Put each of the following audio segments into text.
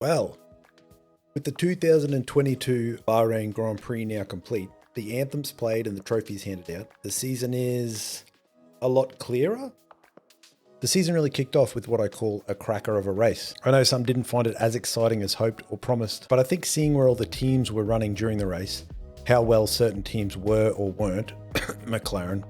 Well, with the 2022 Bahrain Grand Prix now complete, the anthems played and the trophies handed out, the season is a lot clearer. The season really kicked off with what I call a cracker of a race. I know some didn't find it as exciting as hoped or promised, but I think seeing where all the teams were running during the race, how well certain teams were or weren't, McLaren,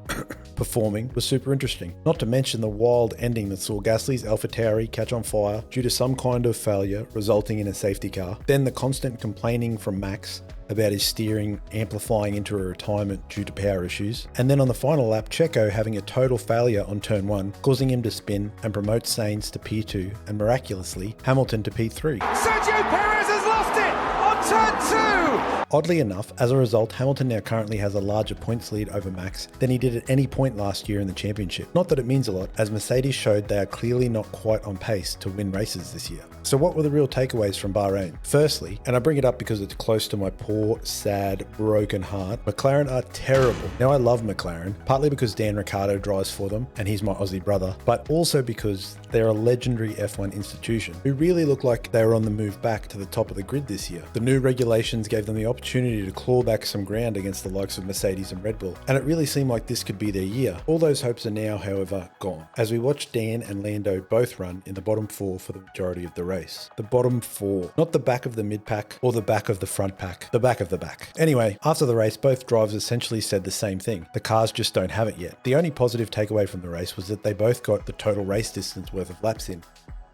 performing was super interesting. Not to mention the wild ending that saw Gasly's AlphaTauri catch on fire due to some kind of failure resulting in a safety car. Then the constant complaining from Max about his steering amplifying into a retirement due to power issues. And then on the final lap, Checo having a total failure on turn 1, causing him to spin and promote Sainz to P2 and miraculously Hamilton to P3. Sergio Perez has lost it on turn 2! Oddly enough, as a result, Hamilton now currently has a larger points lead over Max than he did at any point last year in the championship. Not that it means a lot, as Mercedes showed they are clearly not quite on pace to win races this year. So what were the real takeaways from Bahrain? Firstly, and I bring it up because it's close to my poor, sad, broken heart, McLaren are terrible. Now I love McLaren, partly because Dan Ricciardo drives for them, and he's my Aussie brother, but also because they're a legendary F1 institution who really look like they were on the move back to the top of the grid this year. The new regulations gave them the opportunity to claw back some ground against the likes of Mercedes and Red Bull, and it really seemed like this could be their year. All those hopes are now, however, gone, as we watch Dan and Lando both run in the bottom 4 for the majority of the race. The bottom 4, not the back of the mid-pack or the back of the front pack, the back of the back. Anyway, after the race, both drivers essentially said the same thing. The cars just don't have it yet. The only positive takeaway from the race was that they both got the total race distance worth of laps in.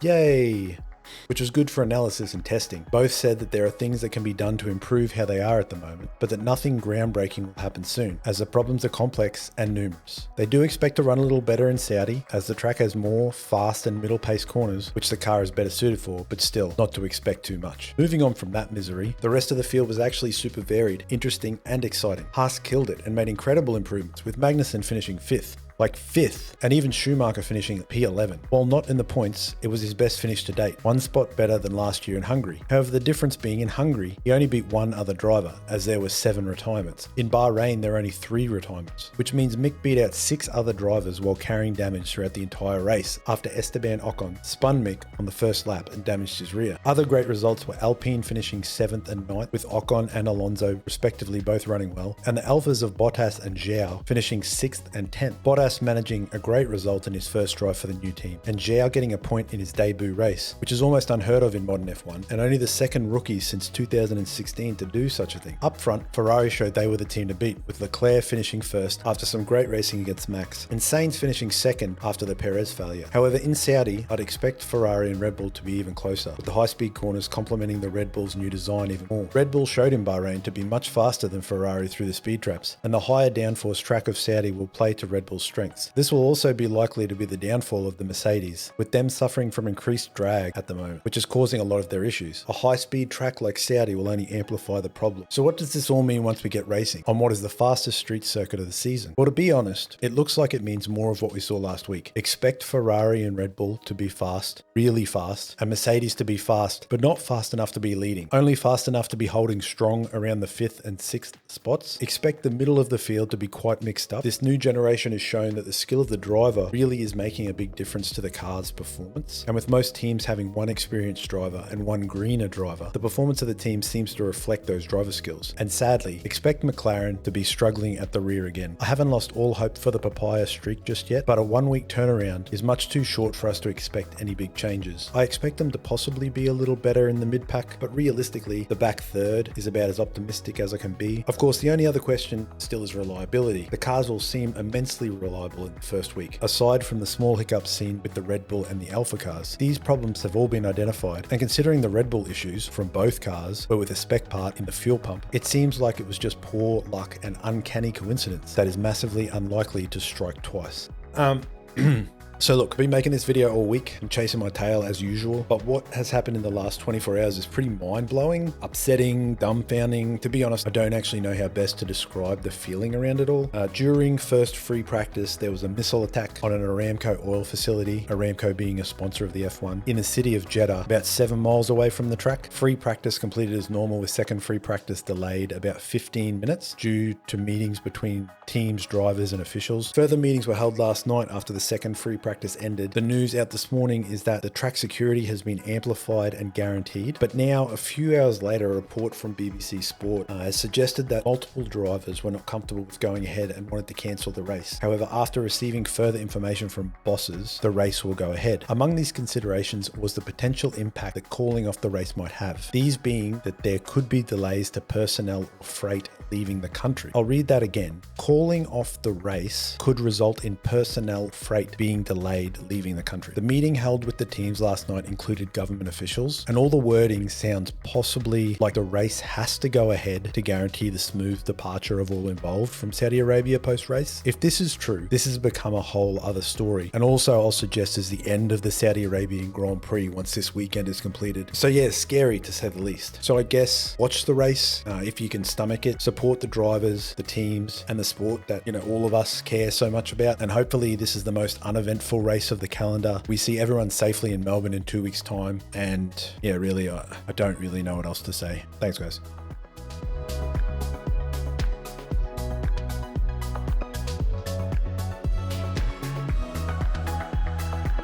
Yay! Which was good for analysis and testing. Both said that there are things that can be done to improve how they are at the moment, but that nothing groundbreaking will happen soon, as the problems are complex and numerous. They do expect to run a little better in Saudi, as the track has more fast and middle pace corners, which the car is better suited for, but still, not to expect too much. Moving on from that misery, the rest of the field was actually super varied, interesting and exciting. Haas killed it and made incredible improvements, with Magnussen finishing 5th. Like 5th, and even Schumacher finishing at P11. While not in the points, it was his best finish to date, one spot better than last year in Hungary. However, the difference being in Hungary, he only beat one other driver, as there were 7 retirements. In Bahrain, there are only 3 retirements, which means Mick beat out 6 other drivers while carrying damage throughout the entire race, after Esteban Ocon spun Mick on the first lap and damaged his rear. Other great results were Alpine finishing 7th and 9th, with Ocon and Alonso respectively both running well, and the Alphas of Bottas and Zhou finishing 6th and 10th. Bottas managing a great result in his first drive for the new team, and Zhou getting a point in his debut race, which is almost unheard of in modern F1, and only the second rookie since 2016 to do such a thing. Up front, Ferrari showed they were the team to beat, with Leclerc finishing first after some great racing against Max, and Sainz finishing second after the Perez failure. However, in Saudi, I'd expect Ferrari and Red Bull to be even closer, with the high-speed corners complementing the Red Bull's new design even more. Red Bull showed in Bahrain to be much faster than Ferrari through the speed traps, and the higher downforce track of Saudi will play to Red Bull's strengths. This will also be likely to be the downfall of the Mercedes, with them suffering from increased drag at the moment, which is causing a lot of their issues. A high-speed track like Saudi will only amplify the problem. So what does this all mean once we get racing on what is the fastest street circuit of the season? Well, to be honest, it looks like it means more of what we saw last week. Expect Ferrari and Red Bull to be fast, really fast, and Mercedes to be fast, but not fast enough to be leading, only fast enough to be holding strong around the 5th and 6th spots. Expect the middle of the field to be quite mixed up. This new generation has shown that the skill of the driver really is making a big difference to the car's performance. And with most teams having one experienced driver and one greener driver, the performance of the team seems to reflect those driver skills. And sadly, expect McLaren to be struggling at the rear again. I haven't lost all hope for the papaya streak just yet, but a 1-week turnaround is much too short for us to expect any big changes. I expect them to possibly be a little better in the mid-pack, but realistically, the back third is about as optimistic as I can be. Of course, the only other question still is reliability. The cars will seem immensely reliable in the first week. Aside from the small hiccups seen with the Red Bull and the Alpha cars, these problems have all been identified, and considering the Red Bull issues from both cars were with a spec part in the fuel pump, it seems like it was just poor luck and uncanny coincidence that is massively unlikely to strike twice. So look, I've been making this video all week and chasing my tail as usual, but what has happened in the last 24 hours is pretty mind-blowing, upsetting, dumbfounding. To be honest, I don't actually know how best to describe the feeling around it all. During first free practice, there was a missile attack on an Aramco oil facility, Aramco being a sponsor of the F1, in the city of Jeddah, about 7 miles away from the track. Free practice completed as normal, with second free practice delayed about 15 minutes due to meetings between teams, drivers and officials. Further meetings were held last night after the second free practice practice ended. The news out this morning is that the track security has been amplified and guaranteed. But now, a few hours later, a report from BBC Sport has suggested that multiple drivers were not comfortable with going ahead and wanted to cancel the race. However, after receiving further information from bosses, the race will go ahead. Among these considerations was the potential impact that calling off the race might have. These being that there could be delays to personnel or freight leaving the country. I'll read that again. Calling off the race could result in personnel freight being delayed leaving the country. The meeting held with the teams last night included government officials, and all the wording sounds possibly like the race has to go ahead to guarantee the smooth departure of all involved from Saudi Arabia post-race. If this is true, this has become a whole other story, and also I'll suggest is the end of the Saudi Arabian Grand Prix once this weekend is completed. So yeah, scary to say the least. So I guess watch the race if you can stomach it, support the drivers, the teams, and the sport that, you know, all of us care so much about, and hopefully this is the most uneventful race of the calendar. We see everyone safely in Melbourne in 2 weeks' time, and yeah, really, I don't really know what else to say. Thanks, guys.